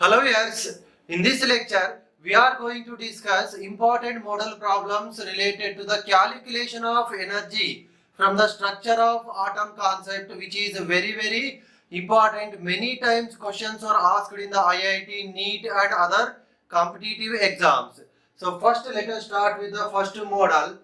Hello viewers, in this lecture we are going to discuss important model problems related to the calculation of energy from the structure of atom concept, which is very important. Many times questions are asked in the IIT, NEET and other competitive exams. So first let us start with the first model.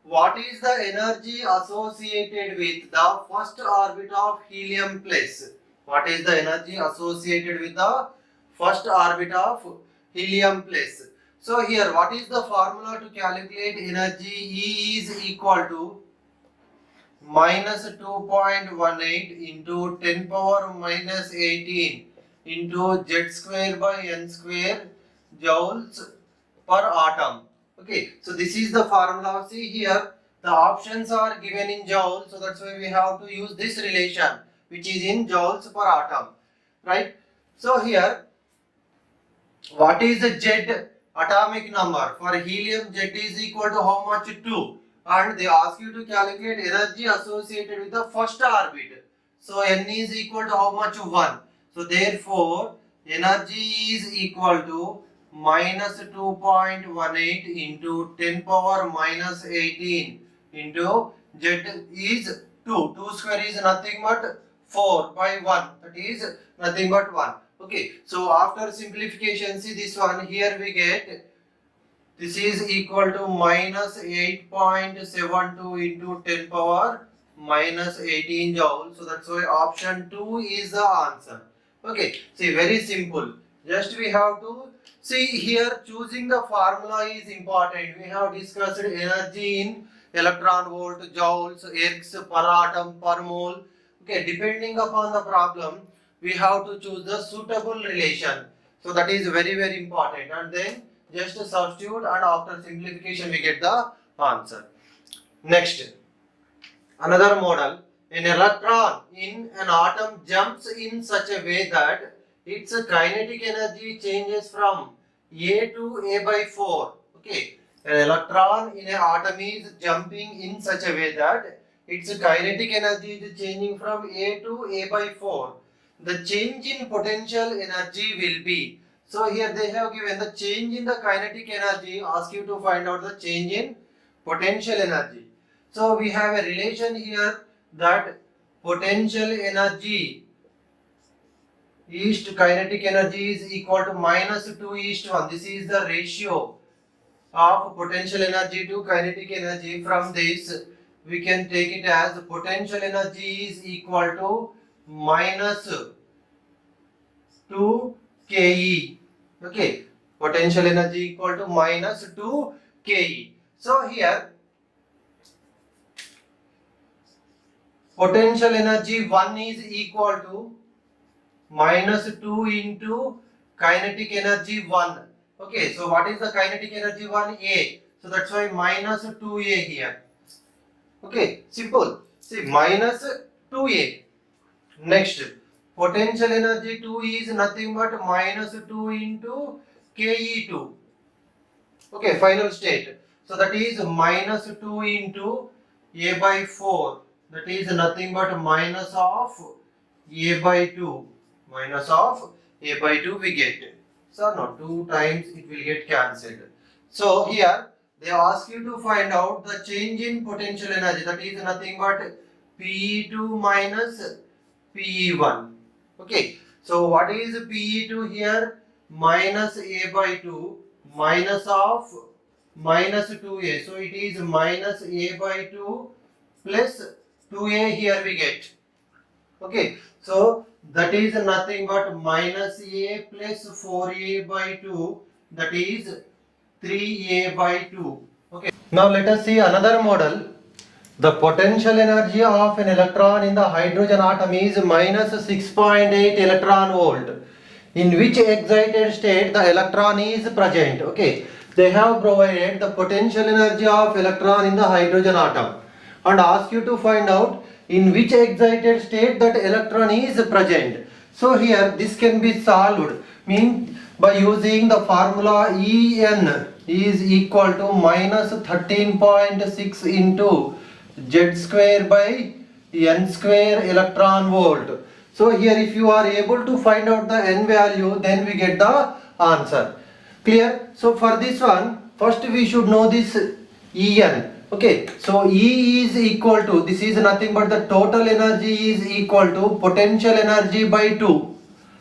What is the energy associated with the first orbit of helium plus? What is the energy associated with the first orbit of helium plus? So here what is the formula to calculate energy? E is equal to minus 2.18 into 10 power minus 18 into Z square by N square joules per atom. Okay, so this is the formula. See here, the options are given in joules, so that's why we have to use this relation, which is in joules per atom, right? So here, what is the Z atomic number? For helium, Z is equal to how much? 2. And they ask you to calculate energy associated with the first orbit. So N is equal to how much? 1. So therefore, energy is equal to minus 2.18 into 10 power minus 18 into Z is 2. 2 square is nothing but 4 by 1. That is nothing but 1. Okay, so after simplification, see this one here we get this is equal to minus 8.72 into 10 power minus 18 joule. So that's why option 2 is the answer. Okay, see, very simple. Just we have to see here, choosing the formula is important. We have discussed energy in electron volt, joules, ergs per atom per mole. Okay, depending upon the problem, we have to choose the suitable relation. So that is very important. And then just substitute, and after simplification we get the answer. Next, another model. An electron in an atom jumps in such a way that its kinetic energy changes from A to A by 4. Okay, an electron in an atom is jumping in such a way that its kinetic energy is changing from A to A by 4. The change in potential energy will be. So here they have given the change in the kinetic energy, ask you to find out the change in potential energy. So we have a relation here that potential energy is to kinetic energy is equal to minus 2:1. This is the ratio of potential energy to kinetic energy. From this we can take it as potential energy is equal to minus 2 ke. Okay, potential energy equal to minus 2 ke. So here potential energy 1 is equal to minus 2 into kinetic energy 1. Okay, so what is the kinetic energy 1? A. So that's why minus 2a here. Okay, simple. See, minus 2a. Next, potential energy 2 is nothing but minus 2 into ke2. Okay, final state. So that is minus 2 into a by 4. That is nothing but minus of a by 2. Minus of a by 2 we get. So now 2 times it will get cancelled. So here they ask you to find out the change in potential energy. That is nothing but Pe2 minus Pe1. Okay, so what is Pe2 here? Minus a by 2 minus of minus 2a. So it is minus a by 2 plus 2a here we get. Okay, so that is nothing but minus a plus 4a by 2, that is 3a by 2. Okay, now let us see another model. The potential energy of an electron in the hydrogen atom is minus 6.8 electron volt. In which excited state the electron is present? Okay, they have provided the potential energy of electron in the hydrogen atom and ask you to find out in which excited state that electron is present. So here this can be solved by using the formula En is equal to minus 13.6 into Z square by N square electron volt. So here if you are able to find out the n value, then we get the answer. Clear? So for this one, first we should know this En. Okay, so E is equal to, this is nothing but the total energy is equal to potential energy by 2.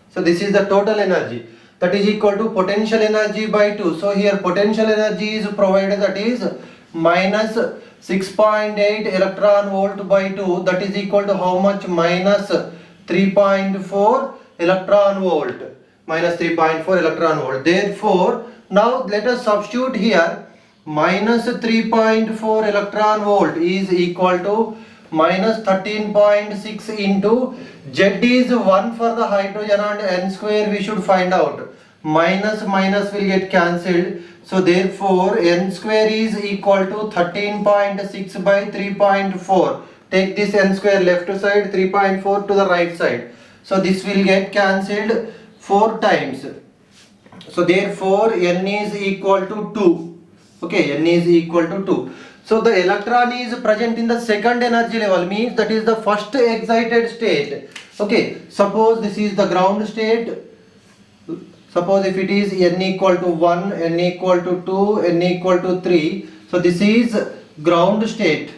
So this is the total energy, that is equal to potential energy by 2. So here potential energy is provided, that is minus 6.8 electron volt by 2, that is equal to how much? Minus 3.4 electron volt. Minus 3.4 electron volt. Therefore, now let us substitute here. Minus 3.4 electron volt is equal to minus 13.6 into Z is 1 for the hydrogen and N square we should find out. Minus minus will get cancelled. So therefore N square is equal to 13.6 by 3.4. Take this N square left side, 3.4 to the right side. So this will get cancelled 4 times. So therefore N is equal to 2. Okay, N is equal to 2. So the electron is present in the second energy level, means that is the first excited state. Okay, suppose this is the ground state. Suppose if it is N equal to 1, N equal to 2, N equal to 3. So this is ground state.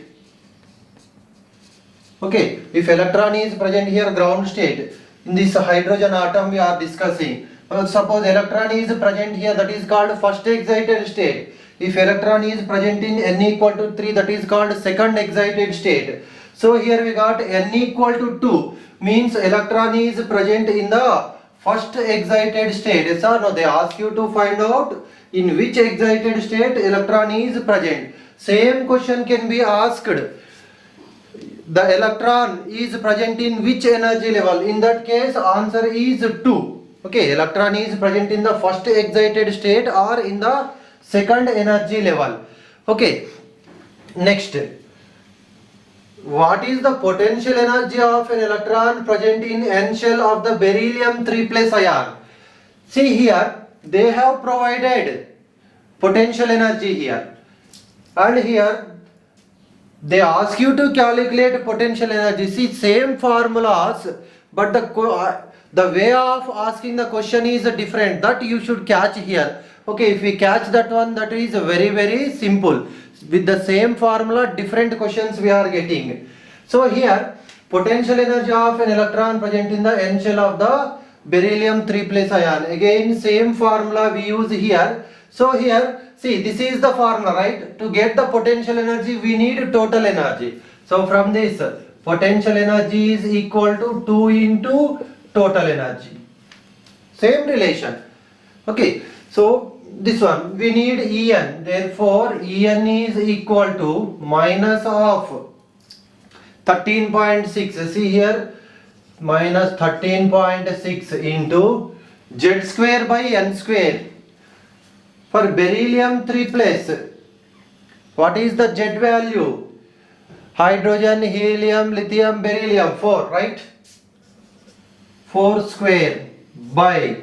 Okay, if electron is present here, ground state. In this hydrogen atom we are discussing. Suppose electron is present here, that is called first excited state. If electron is present in N equal to 3, that is called second excited state. So here we got N equal to 2, means electron is present in the first excited state. Yes or no? They ask you to find out in which excited state electron is present. Same question can be asked. The electron is present in which energy level? In that case, answer is 2. Okay, electron is present in the first excited state or in the second energy level. Okay, next, what is the potential energy of an electron present in N shell of the beryllium 3 plus ion? See here, they have provided potential energy here, and here they ask you to calculate potential energy. See, same formulas, but the way of asking the question is different. That you should catch here. Okay, if we catch that one, that is very simple. With the same formula, different questions we are getting. So here, potential energy of an electron present in the N shell of the beryllium 3 plus ion. Again, same formula we use here. So here, see, this is the formula, right? To get the potential energy, we need total energy. So from this, potential energy is equal to 2 into total energy. Same relation. Okay, so this one we need En, therefore En is equal to minus of 13.6. see here, minus 13.6 into Z square by N square. For beryllium 3 plus, what is the Z value? Hydrogen, helium, lithium, beryllium, 4, right? 4 square by,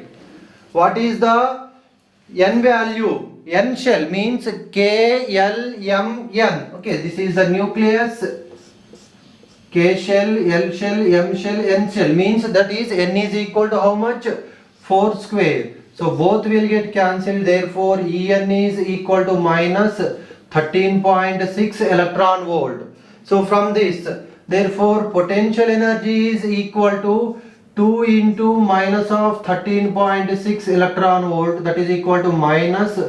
what is the N value? N shell means KLMN. Okay, this is the nucleus. K shell, L shell, M shell, N shell means that is N is equal to how much? 4 square. So both will get cancelled. Therefore, En is equal to minus 13.6 electron volt. So from this, therefore potential energy is equal to 2 into minus of 13.6 electron volt, that is equal to minus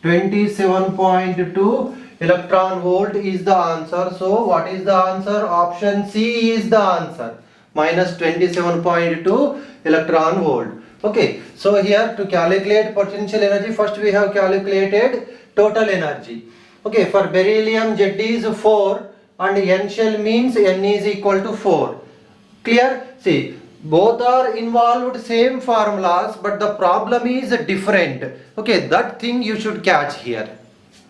27.2 electron volt is the answer. So what is the answer? Option C is the answer. Minus 27.2 electron volt. Okay, so here to calculate potential energy, first we have calculated total energy. Okay, for beryllium Z is 4 and N shell means N is equal to 4. Clear? See, both are involved same formulas, but the problem is different. Okay, that thing you should catch here.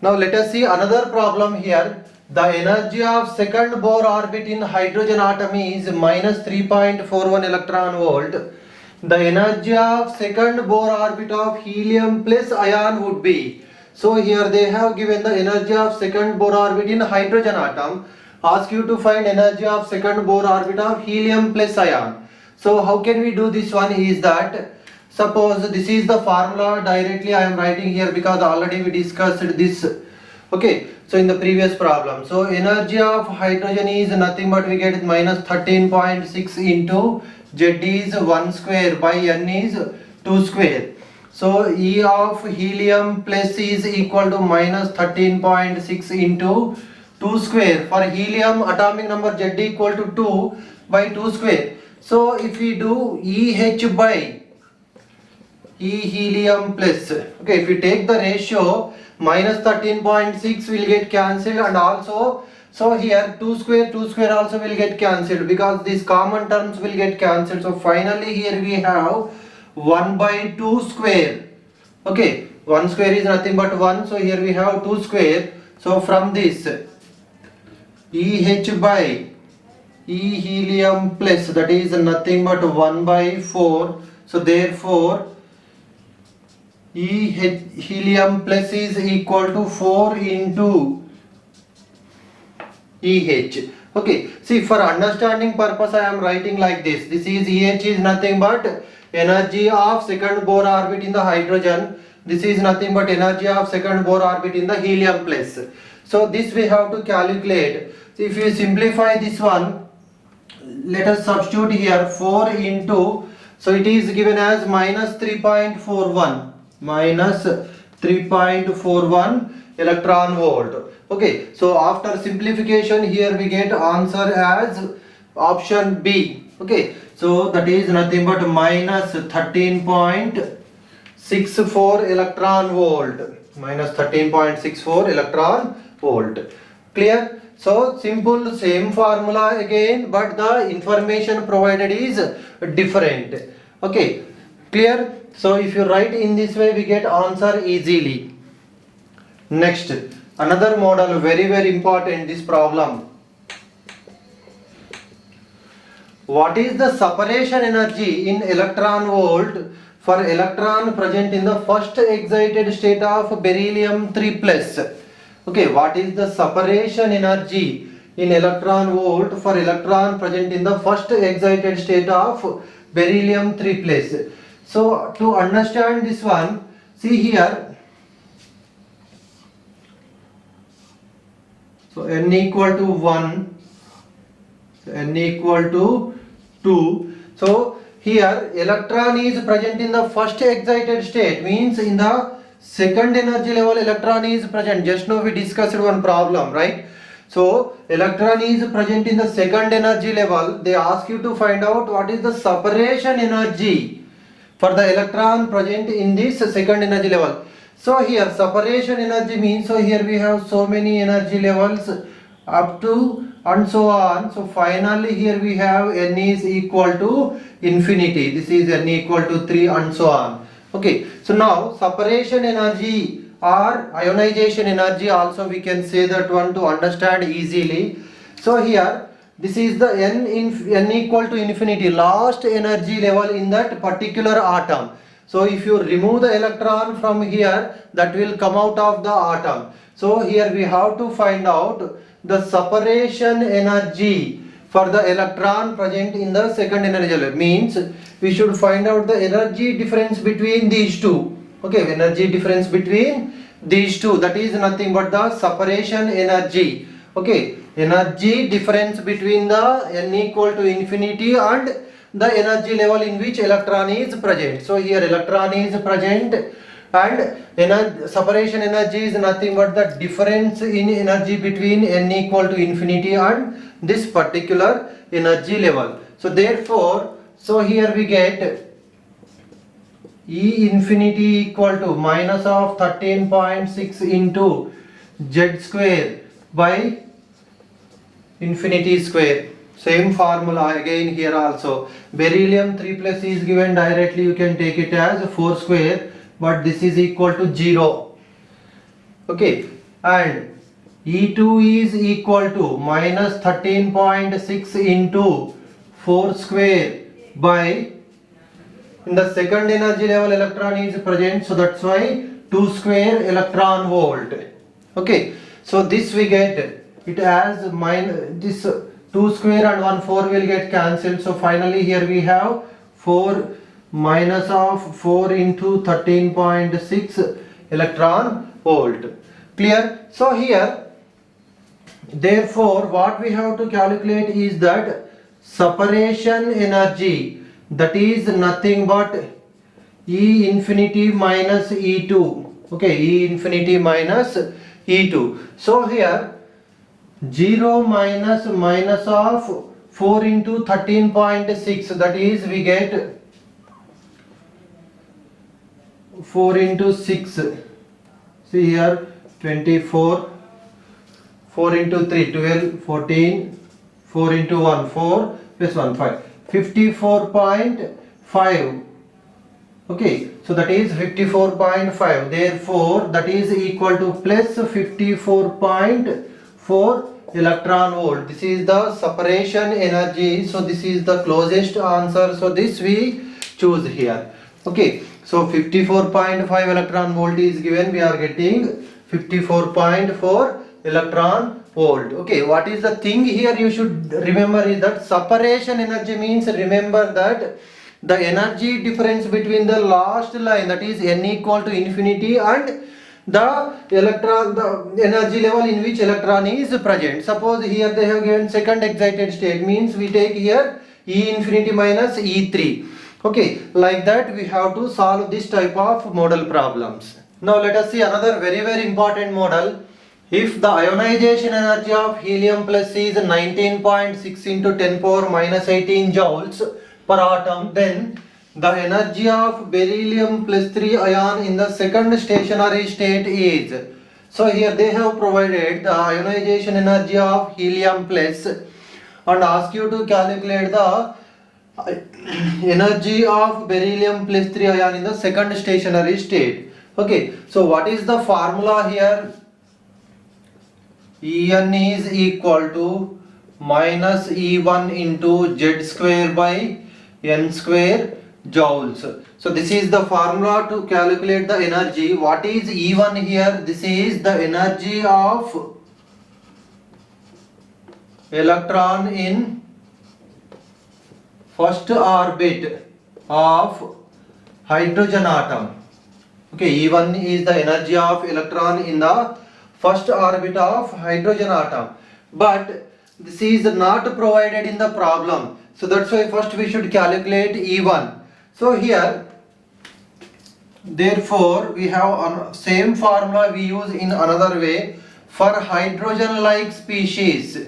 Now let us see another problem here. The energy of second Bohr orbit in hydrogen atom is minus 3.41 electron volt. The energy of second Bohr orbit of helium plus ion would be. So here they have given the energy of second Bohr orbit in hydrogen atom. Ask you to find energy of second Bohr orbit of helium plus ion. So how can we do this one is that, suppose this is the formula directly I am writing here because already we discussed this. Okay, so in the previous problem, so energy of hydrogen is nothing but we get minus 13.6 into Z is 1 square by N is 2 square. So E of helium plus is equal to minus 13.6 into 2 square. For helium atomic number Z equal to 2 by 2 square. So if we do EH by E helium plus, okay, if we take the ratio, minus 13.6 will get cancelled, and also so here 2 square also will get cancelled because these common terms will get cancelled. So finally here we have 1 by 2 square. Okay, 1 square is nothing but 1, so here we have 2 square. So from this EH by E helium plus, that is nothing but 1 by 4. So therefore E helium plus is equal to 4 into EH. Okay, see, for understanding purpose I am writing like this. This is EH is nothing but energy of second Bohr orbit in the hydrogen. This is nothing but energy of second Bohr orbit in the helium plus. So this we have to calculate. So if you simplify this one, let us substitute here 4 into, so it is given as minus 3.41 minus 3.41 electron volt. Okay, so after simplification here we get answer as option B. Okay, so that is nothing but minus 13.64 electron volt, minus 13.64 electron volt. Clear? So simple, same formula again, but the information provided is different. Okay, clear? So if you write in this way, we get answer easily. Next, another model, very important, this problem. What is the separation energy in electron volt for electron present in the first excited state of beryllium 3 plus? Okay, what is the separation energy in electron volt for electron present in the first excited state of beryllium 3 plus? So to understand this one, see here, so N equal to 1, N equal to 2. So here electron is present in the first excited state, means in the second energy level electron is present. Just now we discussed one problem, right? So electron is present in the second energy level. They ask you to find out what is the separation energy for the electron present in this second energy level. So here separation energy means, so here we have so many energy levels up to and so on. So finally here we have N is equal to infinity. This is N equal to 3 and so on. Okay, so now separation energy or ionization energy also we can say that one to understand easily. So here this is the N equal to infinity, last energy level in that particular atom. So if you remove the electron from here, that will come out of the atom. So here we have to find out the separation energy for the electron present in the second energy level. Means we should find out the energy difference between these two. Okay, energy difference between these two, that is nothing but the separation energy. Okay, energy difference between the N equal to infinity and the energy level in which electron is present. So here electron is present and separation energy is nothing but the difference in energy between N equal to infinity and this particular energy level. So therefore, so here we get E infinity equal to minus of 13.6 into Z square by infinity square. Same formula again here also. Beryllium 3 plus is given directly, you can take it as 4 square, but this is equal to 0. Okay, and E2 is equal to minus 13.6 into 4 square by, in the second energy level electron is present, so that's why 2 square electron volt. Okay, so this we get it as minus this 2 square and 1 4 will get cancelled. So finally here we have 4 minus of 4 into 13.6 electron volt. Clear? So here, therefore what we have to calculate is that separation energy, that is nothing but E infinity minus E2. Okay, E infinity minus E2. So here 0 minus of 4 into 13.6, that is we get 4 into 6. See here 24, 4 into 3 12, 14, 4 into 1 4 plus 1 5, 54.5. Okay, so that is 54.5. Therefore that is equal to plus 54.4 electron volt. This is the separation energy. So this is the closest answer. So this we choose here. Okay, so 54.5 electron volt is given. We are getting 54.4 electron volt. Okay, what is the thing here you should remember is that separation energy means, remember that the energy difference between the last line, that is n equal to infinity, and the electron, the energy level in which electron is present. Suppose here they have given second excited state, means we take here E infinity minus E3. Okay, like that we have to solve this type of model problems. Now let us see another very important model. If the ionization energy of helium plus is 19.6 into 10 power minus 18 joules per atom, then the energy of beryllium plus 3 ion in the second stationary state is. So here they have provided the ionization energy of helium plus and ask you to calculate the energy of beryllium plus 3 ion in the second stationary state. Okay, so what is the formula here? En is equal to minus E1 into Z square by N square joules. So this is the formula to calculate the energy. What is E1 here? This is the energy of electron in first orbit of hydrogen atom. Okay, E1 is the energy of electron in the first orbit of hydrogen atom, but this is not provided in the problem. So that's why first we should calculate E1. So here, therefore we have same formula we use in another way for hydrogen like species.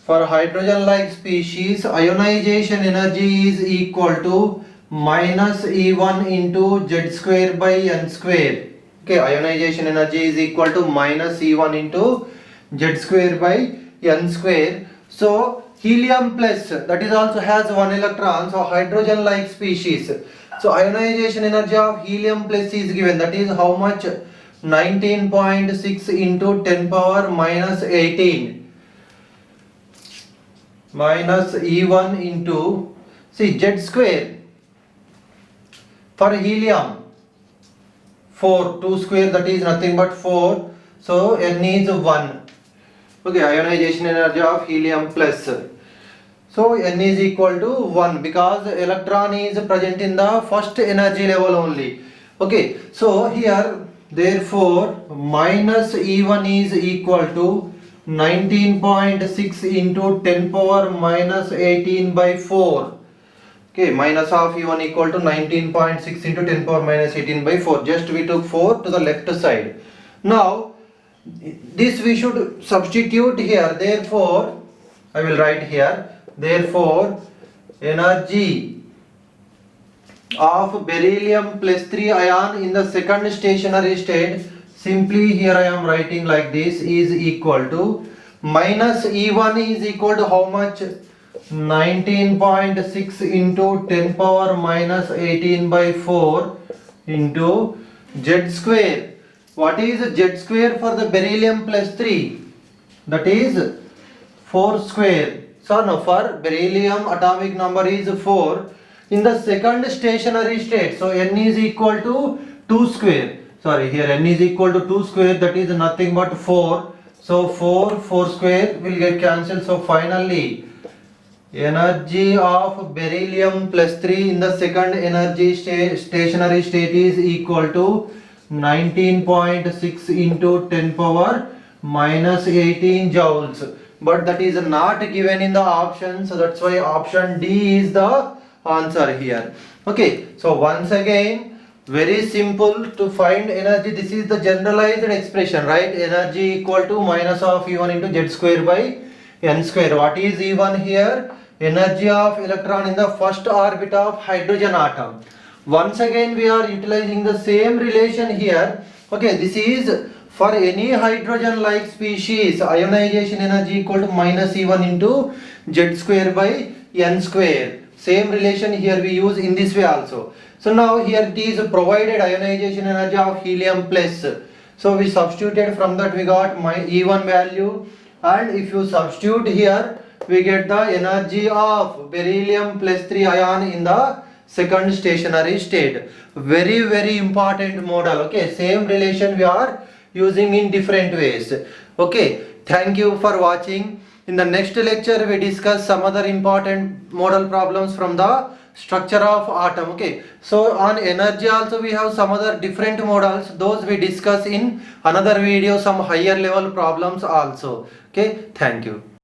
For hydrogen like species, ionization energy is equal to minus E1 into Z square by N square. Okay, ionization energy is equal to minus E1 into Z square by N square. So helium plus, that is also has one electron, so hydrogen like species. So ionization energy of helium plus is given, that is how much? 19.6 into 10 power minus 18 minus E1 into, see, Z square for helium 4, 2 square, that is nothing but 4, so N is 1. Okay, ionization energy of helium plus, so N is equal to 1 because electron is present in the first energy level only. Okay, so here therefore minus E1 is equal to 19.6 into 10 power minus 18 by 4. Okay, minus of E1 equal to 19.6 into 10 power minus 18 by 4. Just we took 4 to the left side. Now this we should substitute here. Therefore I will write here, therefore energy of beryllium plus 3 ion in the second stationary state, simply here I am writing like this, is equal to minus E1 is equal to how much? 19.6 into 10 power minus 18 by 4 into Z square. What is Z square for the beryllium plus 3? That is 4 square. So now for beryllium atomic number is 4 in the second stationary state. So N is equal to 2 square. Sorry, here N is equal to 2 square, that is nothing but 4. So 4 square will get cancelled. So finally energy of beryllium plus 3 in the second energy stationary state is equal to 19.6 into 10 power minus 18 joules. But that is not given in the option, so that's why option D is the answer here. Okay, so once again, very simple to find energy. This is the generalized expression, right? Energy equal to minus of E1 into Z square by N square. What is E1 here? Energy of electron in the first orbit of hydrogen atom. Once again we are utilizing the same relation here. Okay, this is for any hydrogen like species, ionization energy equal to minus E1 into Z square by N square. Same relation here we use in this way also. So now here it is provided ionization energy of helium plus. So we substituted, from that we got my E1 value, and if you substitute here we get the energy of beryllium plus 3 ion in the second stationary state. Very important model. Okay, same relation we are using in different ways. Okay, thank you for watching. In the next lecture we discuss some other important model problems from the structure of atom. Okay, so on energy also we have some other different models, those we discuss in another video, some higher level problems also. Okay, thank you.